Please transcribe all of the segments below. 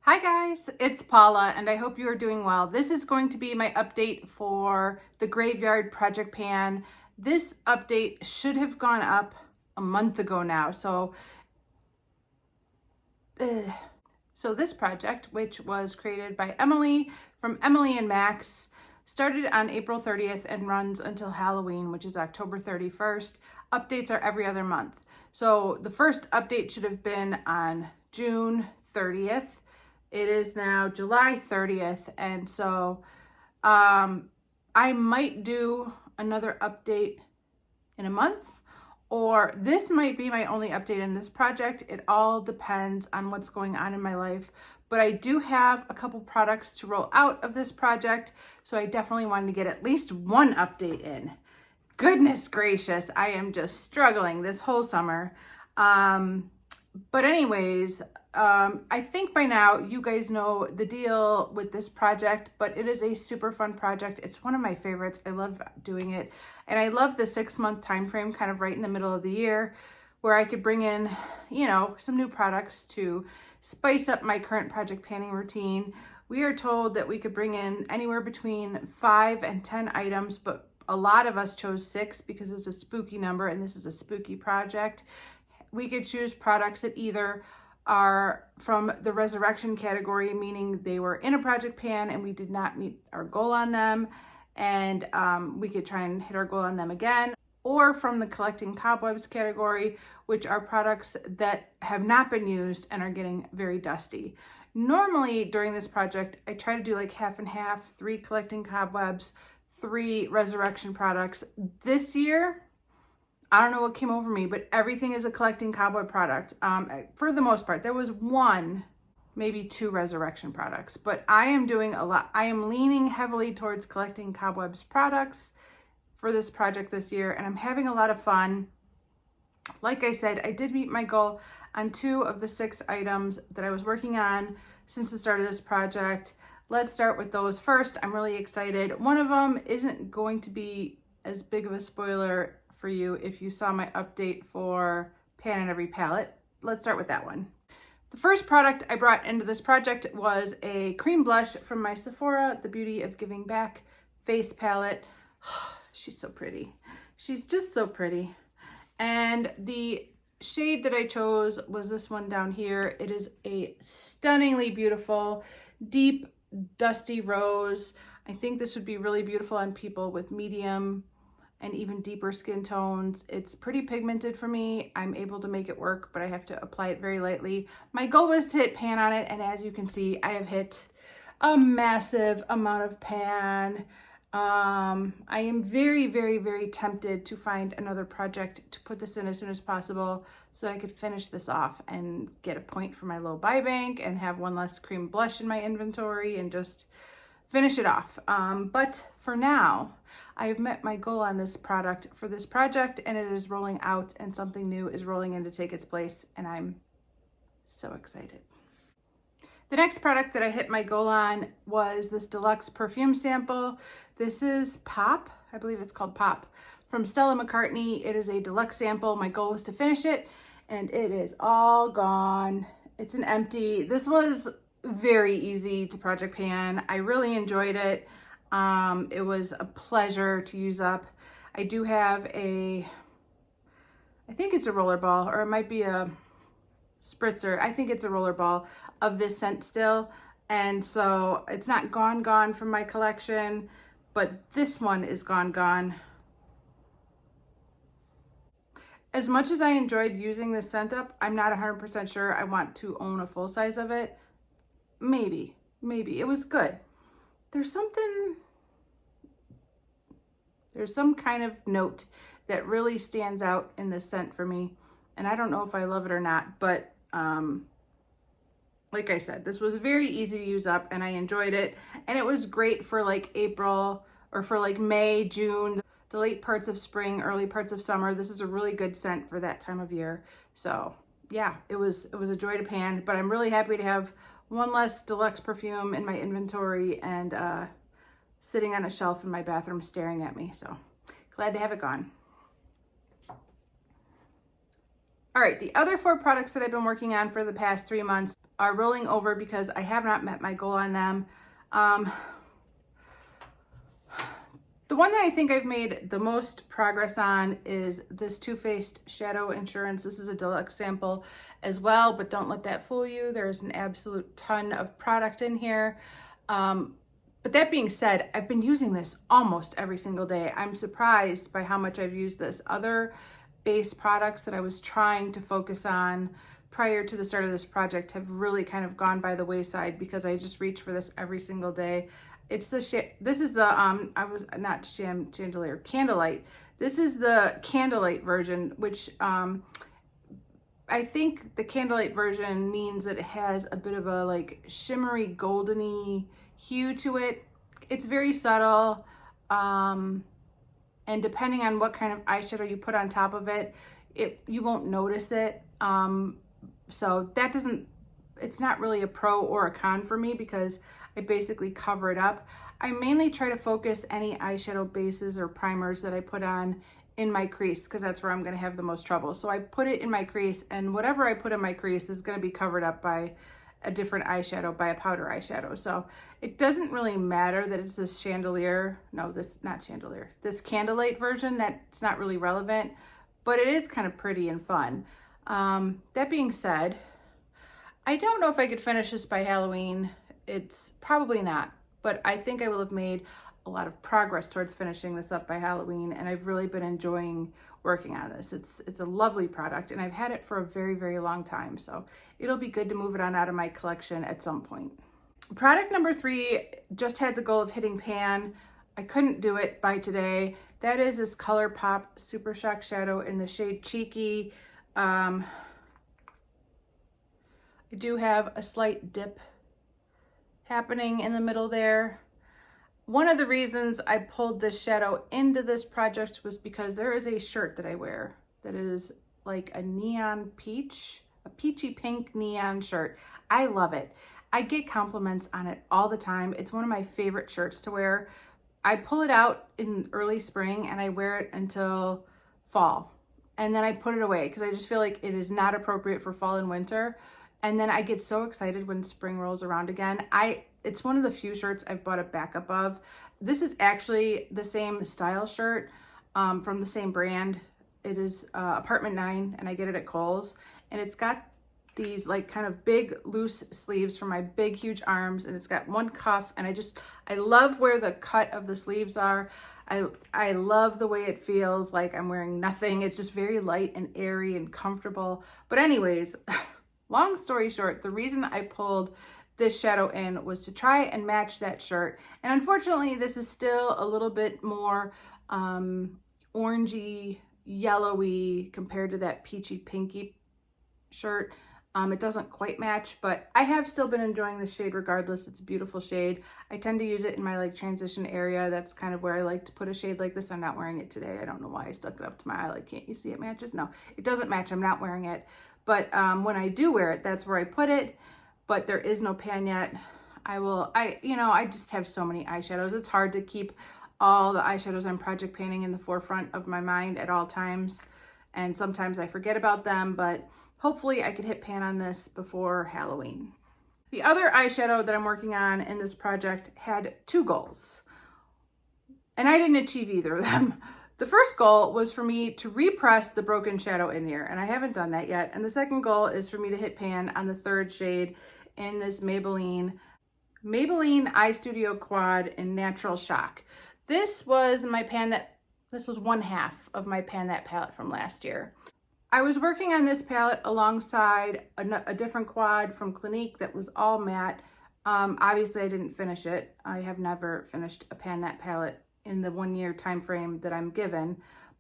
Hi guys, it's Paula and I hope you are doing well. This is going to be my update for the Graveyard Project Pan. This update should have gone up a month ago now. So this project, which was created by Emily from Emily and Max, started on April 30th and runs until Halloween, which is October 31st. Updates are every other month. So the first update should have been on June 30th. It is now July 30th, and so I might do another update in a month, or this might be my only update in this project. It all depends on what's going on in my life, but I do have a couple products to roll out of this project, so I definitely wanted to get at least one update in. Goodness gracious, I am just struggling this whole summer. But anyways, I think by now you guys know the deal with this project, but it is a super fun project. It's one of my favorites. I love doing it. And I love the 6-month time frame, kind of right in the middle of the year, where I could bring in, some new products to spice up my current project panning routine. We are told that we could bring in anywhere between 5 and 10 items, but a lot of us chose 6 because it's a spooky number and this is a spooky project. We could choose products that either are from the resurrection category, meaning they were in a project pan and we did not meet our goal on them, and we could try and hit our goal on them again, or from the collecting cobwebs category, which are products that have not been used and are getting very dusty. Normally during this project, I try to do like half and half, 3 collecting cobwebs, 3 resurrection products. This year, I don't know what came over me, but everything is a collecting cobweb product. For the most part, there was 1, maybe 2 resurrection products, but I am doing a lot. I am leaning heavily towards collecting cobwebs products for this project this year, and I'm having a lot of fun. Like I said, I did meet my goal on 2 of the 6 items that I was working on since the start of this project. Let's start with those first. I'm really excited. One of them isn't going to be as big of a spoiler for you if you saw my update for Pan in Every Palette. Let's start with that one. The first product I brought into this project was a cream blush from my Sephora, The Beauty of Giving Back face palette. She's so pretty. She's just so pretty. And the shade that I chose was this one down here. It is a stunningly beautiful, deep, dusty rose. I think this would be really beautiful on people with medium and even deeper skin tones. It's pretty pigmented for me. I'm able to make it work, but I have to apply it very lightly. My goal was to hit pan on it, and as you can see, I have hit a massive amount of pan. I am very, very, very tempted to find another project to put this in as soon as possible so I could finish this off and get a point for my low buy bank and have one less cream blush in my inventory and just finish it off. But for now, I have met my goal on this product for this project, and it is rolling out and something new is rolling in to take its place, and I'm so excited. The next product that I hit my goal on was this deluxe perfume sample. This is Pop, I believe it's called Pop, from Stella McCartney. It is a deluxe sample. My goal was to finish it, and it is all gone. It's an empty. This was very easy to project pan. I really enjoyed it. It was a pleasure to use up. I do have I think it's a roller ball, or it might be a spritzer. I think it's a roller ball of this scent still. And so it's not gone from my collection, but this one is gone. As much as I enjoyed using this scent up, I'm not 100% sure I want to own a full size of it. Maybe. It was good. There's some kind of note that really stands out in this scent for me. And I don't know if I love it or not, but like I said, this was very easy to use up and I enjoyed it. And it was great for like April or for like May, June, the late parts of spring, early parts of summer. This is a really good scent for that time of year. So yeah, it was a joy to pan, but I'm really happy to have one less deluxe perfume in my inventory and sitting on a shelf in my bathroom staring at me. So glad to have it gone. All right, the other 4 products that I've been working on for the past 3 months are rolling over because I have not met my goal on them. The one that I think I've made the most progress on is this Too Faced Shadow Insurance. This is a deluxe sample as well, but don't let that fool you. There's an absolute ton of product in here. But that being said, I've been using this almost every single day. I'm surprised by how much I've used this. Other base products that I was trying to focus on prior to the start of this project have really kind of gone by the wayside because I just reach for this every single day. It's this is the Candlelight. This is the Candlelight version, which I think the Candlelight version means that it has a bit of a like shimmery goldeny hue to it. It's very subtle, and depending on what kind of eyeshadow you put on top of it, you won't notice it. So that it's not really a pro or a con for me because I basically cover it up. I mainly try to focus any eyeshadow bases or primers that I put on in my crease because that's where I'm going to have the most trouble. So I put it in my crease, and whatever I put in my crease is going to be covered up by a different eyeshadow, by a powder eyeshadow. So it doesn't really matter that it's this this Candlelight version. That's not really relevant, but it is kind of pretty and fun. That being said, I don't know if I could finish this by Halloween. It's probably not, but I think I will have made a lot of progress towards finishing this up by Halloween, and I've really been enjoying working on this. It's a lovely product, and I've had it for a very, very long time, so it'll be good to move it on out of my collection at some point. Product number 3 just had the goal of hitting pan. I couldn't do it by today. That is this ColourPop Super Shock Shadow in the shade Cheeky. I do have a slight dip happening in the middle there. One of the reasons I pulled this shadow into this project was because there is a shirt that I wear that is like a neon peach, a peachy pink neon shirt. I love it. I get compliments on it all the time. It's one of my favorite shirts to wear. I pull it out in early spring and I wear it until fall. And then I put it away because I just feel like it is not appropriate for fall and winter. And then I get so excited when spring rolls around again. It's one of the few shirts I've bought a backup of. This is actually the same style shirt from the same brand. It is Apartment 9, and I get it at Kohl's. And it's got these like kind of big loose sleeves for my big huge arms, and it's got one cuff, and I love where the cut of the sleeves are. I love the way it feels like I'm wearing nothing. It's just very light and airy and comfortable. But anyways, long story short, the reason I pulled this shadow in was to try and match that shirt. And unfortunately, this is still a little bit more orangey, yellowy compared to that peachy pinky shirt. It doesn't quite match, but I have still been enjoying this shade regardless. It's a beautiful shade. I tend to use it in my like transition area. That's kind of where I like to put a shade like this. I'm not wearing it today. I don't know why I stuck it up to my eye. Like, can't you see it matches? No, it doesn't match. I'm not wearing it. But when I do wear it, that's where I put it. But there is no pan yet. I just have so many eyeshadows. It's hard to keep all the eyeshadows I'm project painting in the forefront of my mind at all times. And sometimes I forget about them, but hopefully I could hit pan on this before Halloween. The other eyeshadow that I'm working on in this project had 2 goals, and I didn't achieve either of them. The first goal was for me to repress the broken shadow in here, and I haven't done that yet. And the second goal is for me to hit pan on the 3rd shade in this Maybelline Eye Studio Quad in Natural Shock. This was one half of my Pan That palette from last year. I was working on this palette alongside a different quad from Clinique that was all matte. Obviously I didn't finish it. I have never finished a Pan That palette in the 1-year time frame that I'm given,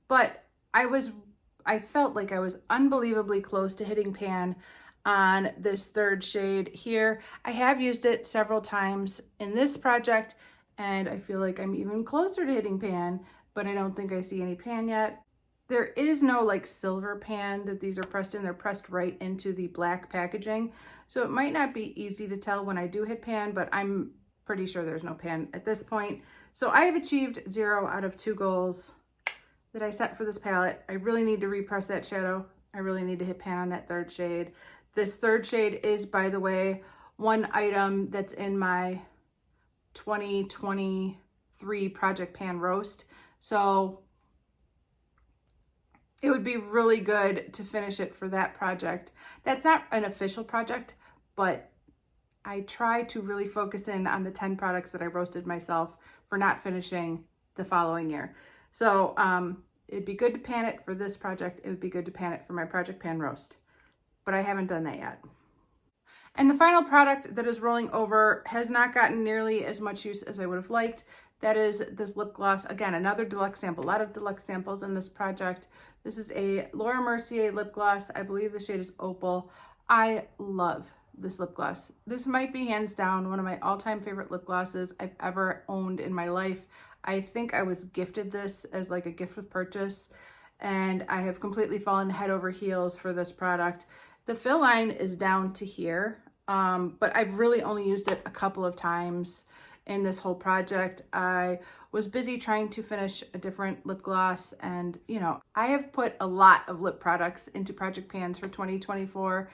but I felt like I was unbelievably close to hitting pan on this 3rd shade here. I have used it several times in this project, and I feel like I'm even closer to hitting pan, but I don't think I see any pan yet. There is no like silver pan that these are pressed in. They're pressed right into the black packaging, so it might not be easy to tell when I do hit pan, but I'm pretty sure there's no pan at this point. So I have achieved 0 out of 2 goals that I set for this palette. I really need to repress that shadow. I really need to hit pan on that 3rd shade. This third shade is, by the way, one item that's in my 2023 Project Pan Roast. So it would be really good to finish it for that project. That's not an official project, but I try to really focus in on the 10 products that I roasted myself for not finishing the following year. So it'd be good to pan it for this project. It would be good to pan it for my Project Pan Roast, but I haven't done that yet. And the final product that is rolling over has not gotten nearly as much use as I would have liked. That is this lip gloss. Again, another deluxe sample. A lot of deluxe samples in this project. This is a Laura Mercier lip gloss. I believe the shade is Opal. I love this lip gloss. This might be hands down one of my all-time favorite lip glosses I've ever owned in my life. I think I was gifted this as like a gift with purchase, and I have completely fallen head over heels for this product. The fill line is down to here, but I've really only used it a couple of times in this whole project. I was busy trying to finish a different lip gloss, and you know, I have put a lot of lip products into Project Pans for 2024,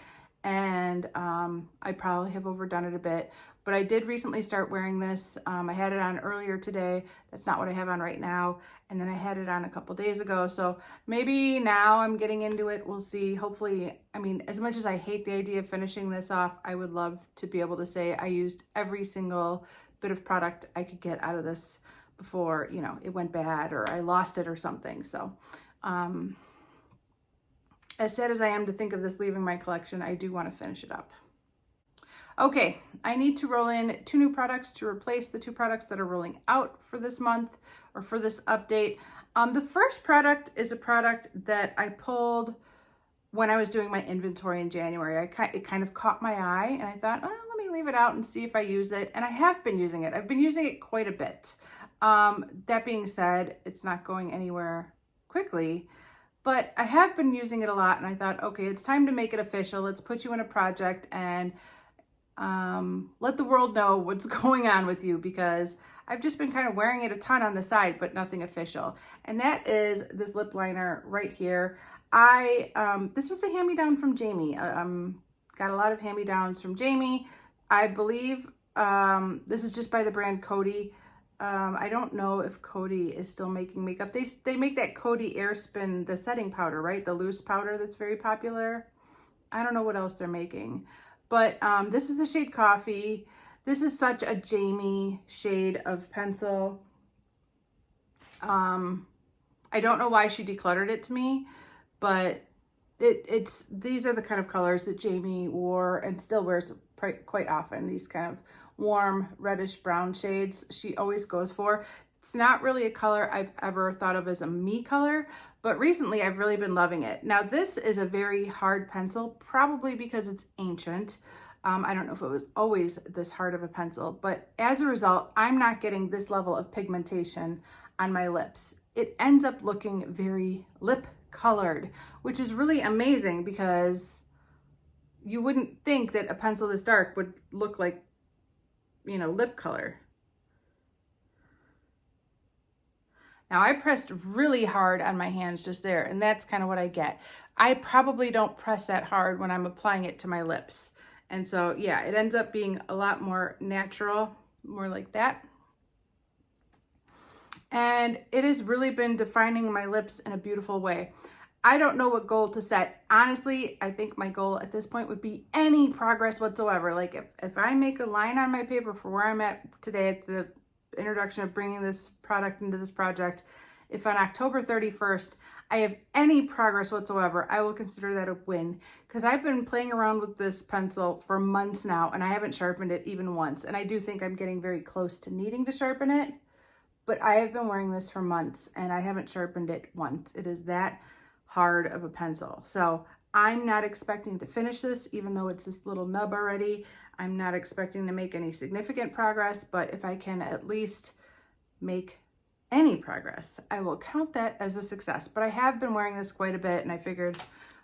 and I probably have overdone it a bit, but I did recently start wearing this. I had it on earlier today. That's not what I have on right now. And then I had it on a couple days ago. So maybe now I'm getting into it. We'll see. Hopefully, I mean, as much as I hate the idea of finishing this off, I would love to be able to say I used every single bit of product I could get out of this before, you know, it went bad or I lost it or something. So, as sad as I am to think of this leaving my collection, I do want to finish it up. Okay, I need to roll in 2 new products to replace the 2 products that are rolling out for this month or for this update. The first product is a product that I pulled when I was doing my inventory in January. It kind of caught my eye, and I thought, oh, let me leave it out and see if I use it. And I have been using it. I've been using it quite a bit. That being said, it's not going anywhere quickly, but I have been using it a lot, and I thought, okay, it's time to make it official. Let's put you in a project and let the world know what's going on with you, because I've just been kind of wearing it a ton on the side, but nothing official. And that is this lip liner right here. This was a hand-me-down from Jamie. Got a lot of hand-me-downs from Jamie. I believe this is just by the brand Coty. I don't know if Coty is still making makeup. They make that Coty Airspin, the setting powder, right? The loose powder that's very popular. I don't know what else they're making. But this is the shade Coffee. This is such a Jamie shade of pencil. I don't know why she decluttered it to me, but these are the kind of colors that Jamie wore and still wears quite often. These kind of warm reddish brown shades she always goes for. It's not really a color I've ever thought of as a me color, but recently I've really been loving it. Now this is a very hard pencil, probably because it's ancient. I don't know if it was always this hard of a pencil, but as a result, I'm not getting this level of pigmentation on my lips. It ends up looking very lip colored, which is really amazing because you wouldn't think that a pencil this dark would look like, you know, lip color. Now I pressed really hard on my hands just there, and that's kind of what I get. I probably don't press that hard when I'm applying it to my lips. And so, yeah, it ends up being a lot more natural, more like that. And it has really been defining my lips in a beautiful way. I don't know what goal to set. Honestly, I think my goal at this point would be any progress whatsoever. Like if I make a line on my paper for where I'm at today at the introduction of bringing this product into this project, if on October 31st, I have any progress whatsoever, I will consider that a win, because I've been playing around with this pencil for months now and I haven't sharpened it even once. And I do think I'm getting very close to needing to sharpen it, but I have been wearing this for months and I haven't sharpened it once. It is that hard of a pencil. So I'm not expecting to finish this, even though it's this little nub already. I'm not expecting to make any significant progress, but if I can at least make any progress, I will count that as a success. But I have been wearing this quite a bit, and I figured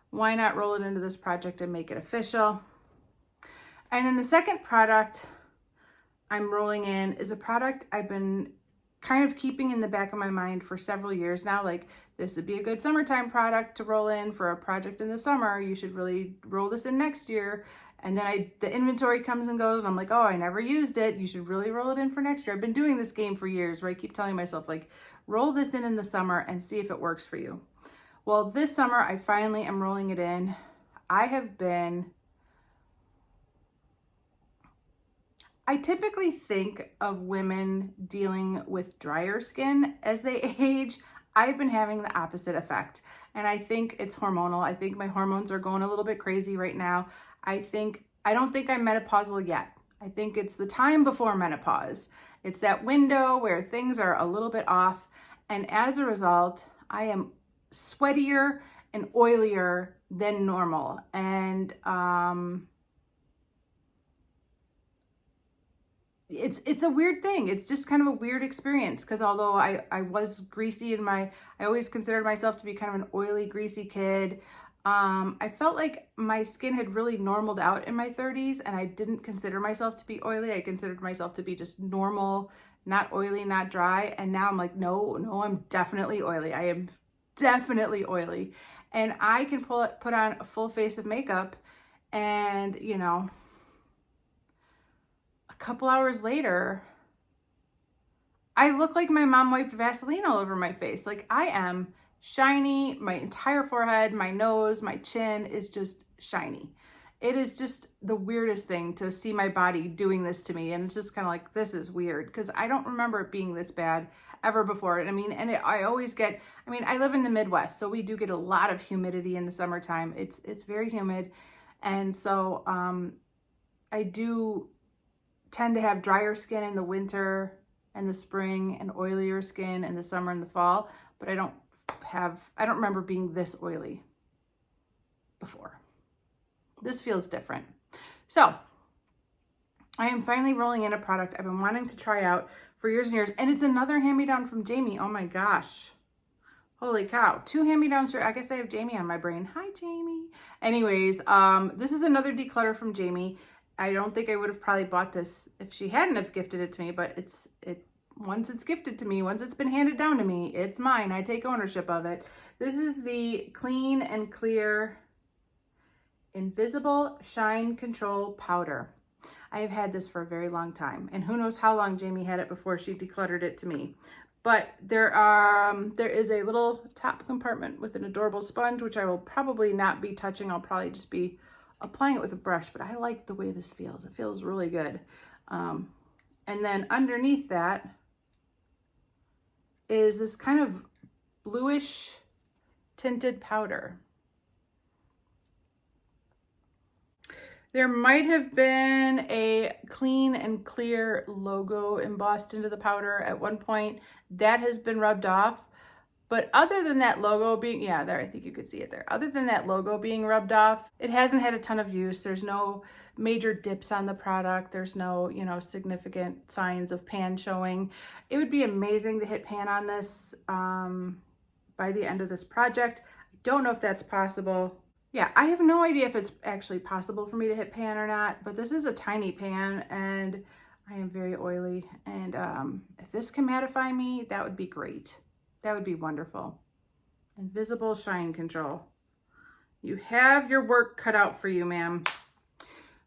why not roll it into this project and make it official. And then the second product I'm rolling in is a product I've been kind of keeping in the back of my mind for several years now. Like, this would be a good summertime product to roll in for a project in the summer. You should really roll this in next year. And then the inventory comes and goes, and I'm like, oh, I never used it. You should really roll it in for next year. I've been doing this game for years where I keep telling myself, like, roll this in the summer and see if it works for you. Well, this summer, I finally am rolling it in. I typically think of women dealing with drier skin as they age. I've been having the opposite effect, and I think it's hormonal. I think my hormones are going a little bit crazy right now. I don't think I'm menopausal yet. I think it's the time before menopause. It's that window where things are a little bit off, and as a result, I am sweatier and oilier than normal. And it's a weird thing. It's just kind of a weird experience, because although I was greasy I always considered myself to be kind of an oily, greasy kid. I felt like my skin had really normaled out in my 30s, and I didn't consider myself to be oily. I considered myself to be just normal, not oily, not dry. And now I'm like, no, I'm definitely oily. I am definitely oily. And I can put on a full face of makeup, and a couple hours later, I look like my mom wiped Vaseline all over my face. Like, I am shiny. My entire forehead, my nose, my chin is just shiny. It is just the weirdest thing to see my body doing this to me. And it's just kind of like, this is weird, because I don't remember it being this bad ever before. I live in the Midwest, so we do get a lot of humidity in the summertime. It's very humid. And so I do tend to have drier skin in the winter and the spring, and oilier skin in the summer and the fall, but I don't remember being this oily before. This feels different. So I am finally rolling in a product I've been wanting to try out for years and years, and it's another hand-me-down from Jamie. Oh my gosh. Holy cow. 2 hand-me-downs I guess I have Jamie on my brain. Hi, Jamie. Anyways, this is another declutter from Jamie. I don't think I would have probably bought this if she hadn't have gifted it to me, but once it's gifted to me, once it's been handed down to me, it's mine. I take ownership of it. This is the Clean and Clear Invisible Shine Control Powder. I have had this for a very long time, and who knows how long Jamie had it before she decluttered it to me. But there is a little top compartment with an adorable sponge, which I will probably not be touching. I'll probably just be applying it with a brush, but I like the way this feels. It feels really good. And then underneath that is this kind of bluish tinted powder. There might have been a Clean and Clear logo embossed into the powder at one point. That has been rubbed off. But other than that logo being, yeah, there, I think you could see it there. Other than that logo being rubbed off, it hasn't had a ton of use. There's no major dips on the product. There's no, significant signs of pan showing. It would be amazing to hit pan on this by the end of this project. I don't know if that's possible. Yeah, I have no idea if it's actually possible for me to hit pan or not, but this is a tiny pan, and I am very oily. And if this can mattify me, that would be great. That would be wonderful. Invisible Shine Control. You have your work cut out for you, ma'am.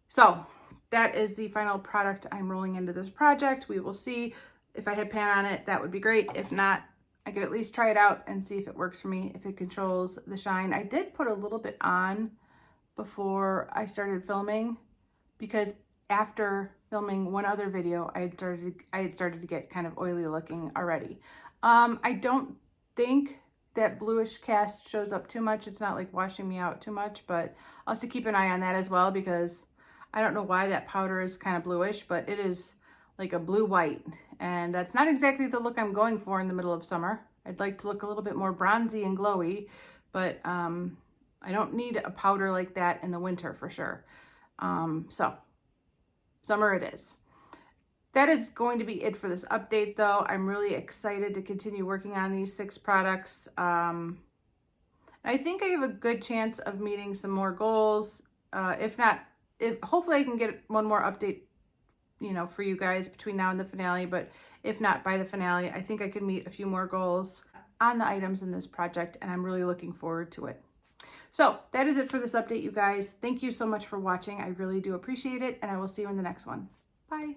So that is the final product I'm rolling into this project. We will see. If I hit pan on it, that would be great. If not, I could at least try it out and see if it works for me, if it controls the shine. I did put a little bit on before I started filming, because after filming one other video, I had started to get kind of oily looking already. I don't think that bluish cast shows up too much. It's not like washing me out too much, but I'll have to keep an eye on that as well, because I don't know why that powder is kind of bluish, but it is like a blue-white, and that's not exactly the look I'm going for in the middle of summer. I'd like to look a little bit more bronzy and glowy, but I don't need a powder like that in the winter for sure. So summer it is. That is going to be it for this update, though. I'm really excited to continue working on these 6 products. I think I have a good chance of meeting some more goals. If not, hopefully I can get one more update, for you guys between now and the finale. But if not by the finale, I think I can meet a few more goals. on the items in this project, and I'm really looking forward to it. So that is it for this update, you guys. Thank you so much for watching. I really do appreciate it, and I will see you in the next one. Bye.